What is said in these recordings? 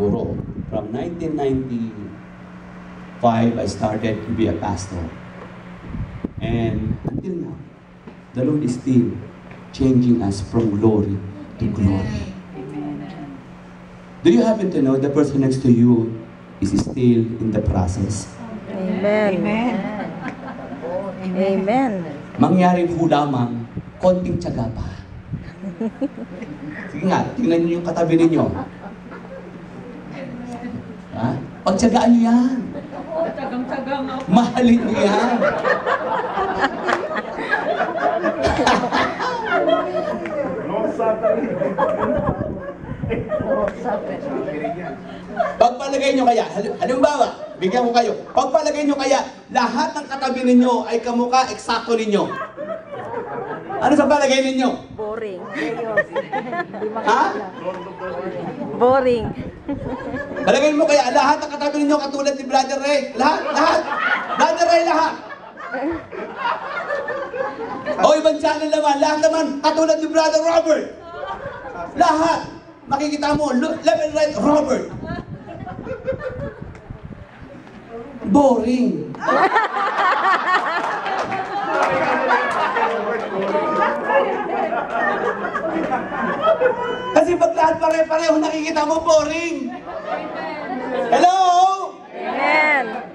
siguro. From 1995, I started to be a pastor. And until now, the Lord is still changing us from glory to glory. Do you happen to know the person next to you is still in the process? Amen. Amen. Amen. Mangyari po lamang, konting tiyaga pa. Sige nga, tingnan niyo yung katabi ninyo. Ha? Pagtiyagaan niyo yan. Tagang-taga nga. Mahalin niyo yan. Pagpalagay nyo kaya, halimbawa, bigyan ko kayo, pagpalagay nyo kaya, lahat ng katabi ninyo ay kamukha eksakto ninyo. Ano sa palagay ninyo? Boring. Ha? Boring. Palagay mo kaya, lahat ng katabi ninyo katulad ni Brother Ray. Lahat, lahat. Brother Ray, lahat. O ibang channel naman, lahat naman katulad ni Brother Robert. Lahat. Makikita mo, left and right, Robert. Boring. Kasi pag lahat pare-pareho nakikita mo, boring. Hello? Amen.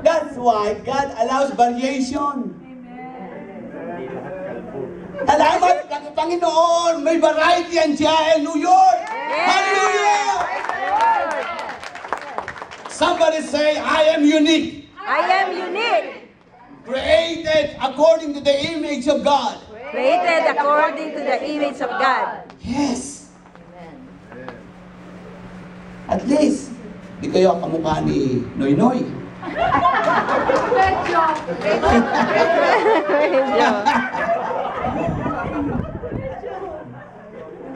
That's why God allows variation. Salamat, Panginoon! May variety yan dyan, New York! Hallelujah! Somebody say, I am unique. I am unique. Created according to the image of God. Created according to the image of God. Yes. At least, di kayo ang kamukha ni Noy Noy. Medyo.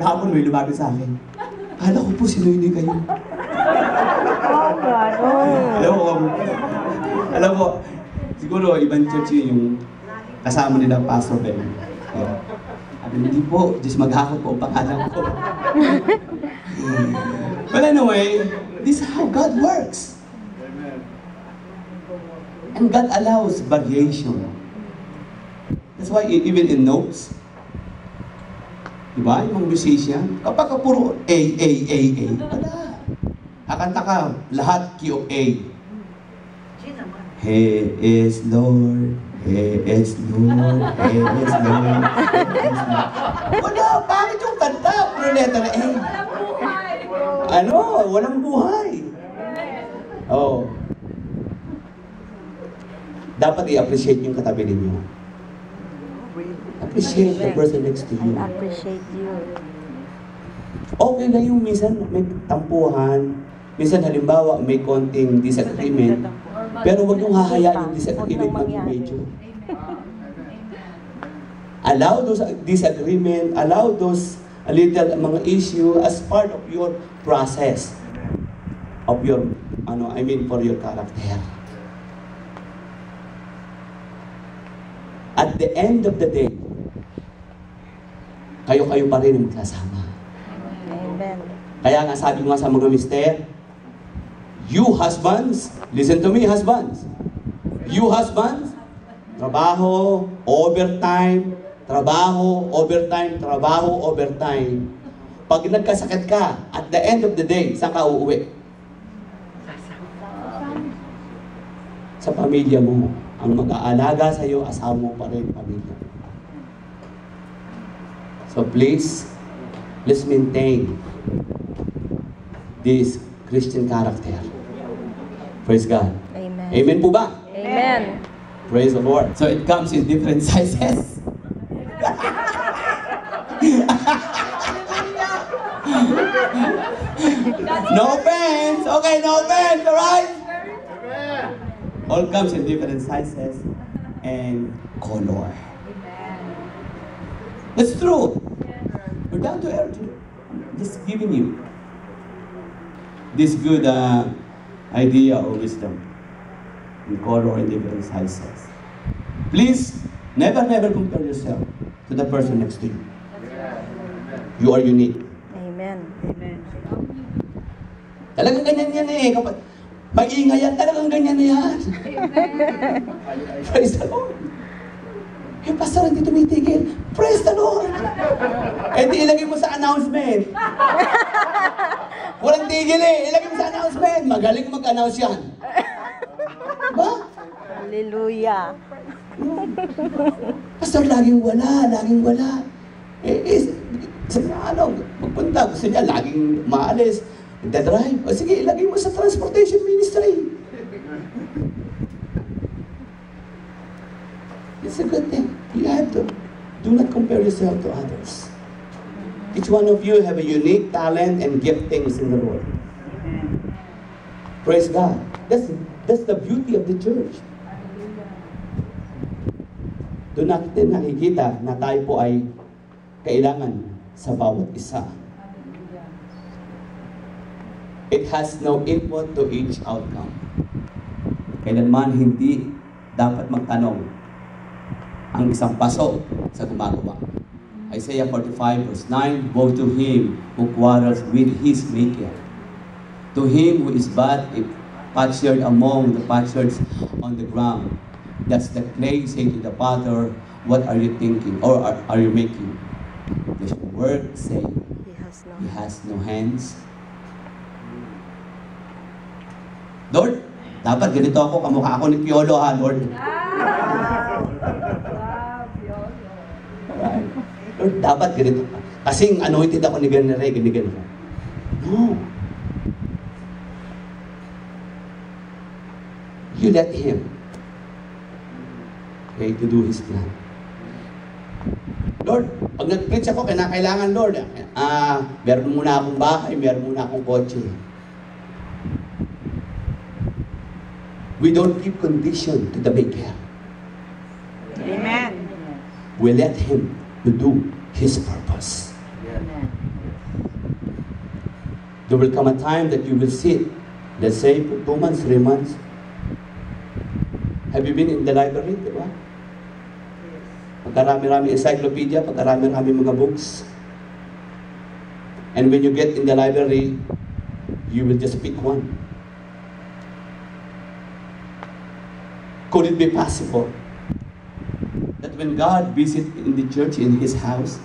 Kahapon may lumapit sa akin. Kala ko po si Noy Noy kayo. Alam mo, siguro ibang church yun yung kasama nila Pastor Ben. Yeah. Hindi po, Diyos maghakot po ang pangalan ko. But anyway, this is how God works. And God allows variation. That's why even in notes, diba, yung mga musician, kapag ka puro A, wala. Kakanta ka, lahat key of A. He is Lord, He is Lord, He is Lord, He is Lord. Wala, bakit yung kanta? Puro letter A. Walang buhay. Ano? Walang buhay. Oh. Dapat i-appreciate yung katabi ninyo. Appreciate the person next to you. I appreciate you. Okay na yung minsan may tampuhan, minsan halimbawa may konting disagreement, pero huwag niyong hahayaan yung disagreement mag-medyo. Allow those disagreement, allow those little mga issue as part of your process of your, for your character. At the end of the day, kayo-kayo pa rin ang magkasama. Amen. Kaya nga sabi ko nga sa mga mister, you husbands, listen to me husbands. You husbands, trabaho, overtime, trabaho, overtime, trabaho, overtime. Pag nagkasakit ka, at the end of the day, saan ka uuwi? Sa pamilya mo. Ang mag-aalaga sa iyo, asawa mo pa rin, pamilya. So please, let's maintain this Christian character. Praise God. Amen. Amen po ba? Amen. Praise the Lord. So it comes in different sizes. No offense. Okay, no offense, alright? All comes in different sizes and color. That's true. We're down to earth. Just giving you this good idea or wisdom in color and different sizes. Please, never compare yourself to the person next to you. You are unique. Amen. Amen. Talagang ganyan yan eh. Kapag mag-ingay yan, talagang ganyan na yan. Praise the Lord. Eh, pastor, hindi tumitigil. Praise the Lord. Eh, di ilagay mo sa announcement. Walang tigil eh. Ilagay mo sa announcement. Magaling mag-announce yan. Diba? Hallelujah. Pastor, laging wala, laging wala. Magpunta, gusto niya, laging maalis. Nagdadrive. O sige, ilagay mo sa transportation ministry. It's a good thing. You have to. Do not compare yourself to others. Each one of you have a unique talent and giftings in the Lord. Praise God. That's the beauty of the church. Doon natin nakikita na tayo po ay kailangan sa bawat isa. It has no input to each outcome. Kailanman hindi dapat magtanong ang isang paso sa gumagawa. Isaiah 45 verse 9, woe to him who quarrels with his maker, to him who is but a potsherd among the potsherds on the ground. That's the clay saying to the potter, what are you thinking or are you making? Does your work say he has no hands? Lord, dapat ganito ako, kamukha ako ni Piolo ha, Lord. Right. Lord, dapat ganito. Kasing anointed ako ni ganire, ganito. No. You let Him, okay, to do His plan. Lord, pag nag-preach ako, kailangan, Lord, meron muna akong bahay, meron muna akong kotse. We don't give condition to the maker. Amen. We let Him to do His purpose. Amen. There will come a time that you will sit, let's say, 2 months, 3 months. Have you been in the library, di ba? Pagkarami-rami encyclopedia, pagkarami-rami mga books. And when you get in the library, you will just pick one. Could it be possible that when God visit in the church, in His house,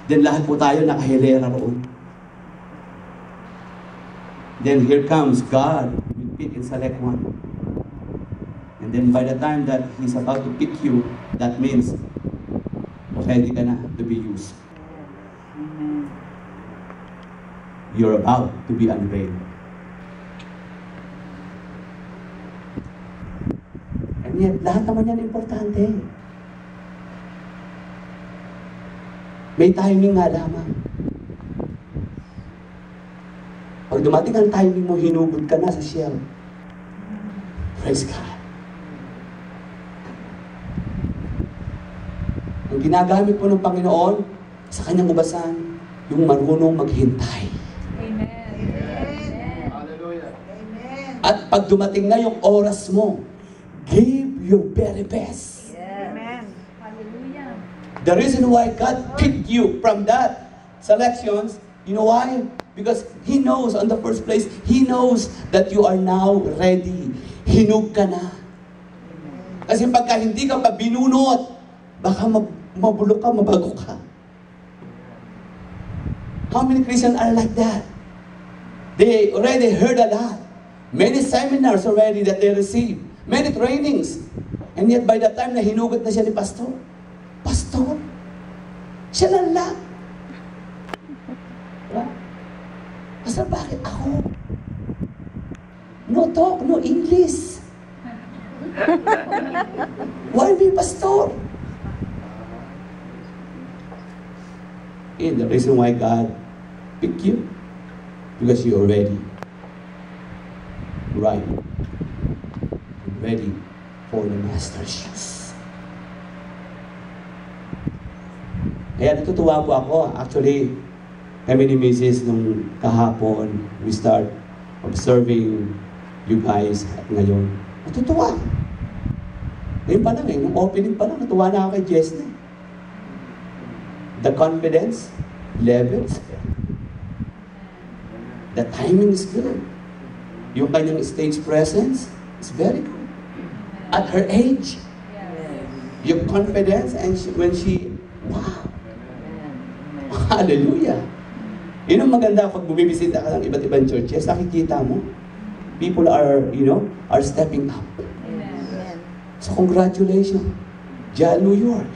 then lahat po tayo nakahilera roon? Then here comes God, will pick and select one. And then by the time that He's about to pick you, that means ready ka na to be used. You're about to be unveiled. And yet, lahat naman yan importante. May timing nga lamang. Pag dumating ang timing mo, hinugod ka na sa shell. Praise God. Ang ginagamit po ng Panginoon sa kanyang ubasan, yung marunong maghintay. Amen. Hallelujah. At pag dumating na yung oras mo, give your very best. Amen. Hallelujah. The reason why God picked you from that selections, you know why? Because He knows, on the first place, He knows that you are now ready. Hinug ka na. Kasi pagka hindi ka pa binunot, baka mabulok ka, mabago ka. How many Christians are like that? They already heard a lot. Many seminars already that they received. Many trainings. And yet by the time na hinugot na siya ni Pastor, Pastor, siya lang lang. Diba? Pastor, bakit ako? No talk, no English. Why me, Pastor? And the reason why God picked you, because you're ready. Right. Ready for the master's shoes. Kaya natutuwa po ako. Actually, kami ni Mrs. nung kahapon, we start observing you guys at ngayon. Natutuwa. Ngayon pa lang nung opening pa lang, natuwa na ako kay Jess na. The confidence levels. The timing is good. Yung kanyang stage presence is very good. At her age, yung confidence, and when she, wow, hallelujah. Yun ang maganda pag bumibisita ka ng iba't ibang churches, nakikita mo, people are, are stepping up. So congratulations. Diyan, New York.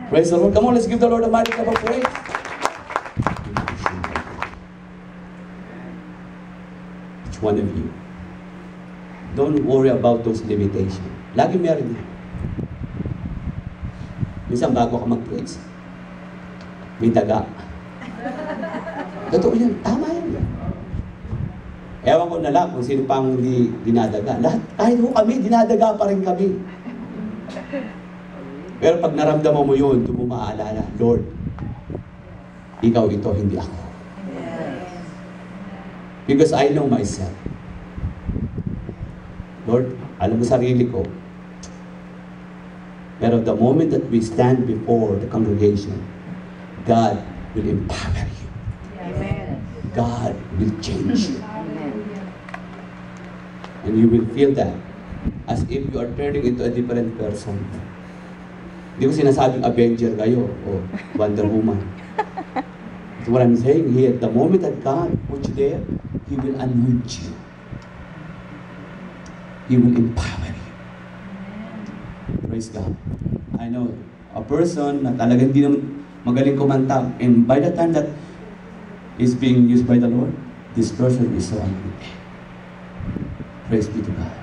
Praise the Lord. Come on, let's give the Lord a mighty clap of praise. Each one of you. Don't worry about those limitations. Lagi meron yan. Minsan bago ka mag-praise, may daga. Totoo yan. Tama yan. Ewan ko na lang kung sino pang hindi dinadaga. Lahat, kahit ho kami, dinadaga pa rin kami. Pero pag naramdaman mo yun, doon mo maaalala, Lord, ikaw ito, hindi ako. Because I know myself. Lord, alam mo sarili ko. Pero the moment that we stand before the congregation, God will empower you. God will change you. And you will feel that as if you are turning into a different person. Hindi ko sinasabing Avenger kayo o Wonder Woman. That's what I'm saying here. The moment that God puts you there, He will anoint you. He will empower you. Praise God. I know a person na talagang hindi naman magaling kumanta, and by the time that is being used by the Lord, this person is so anointed. Praise be to God.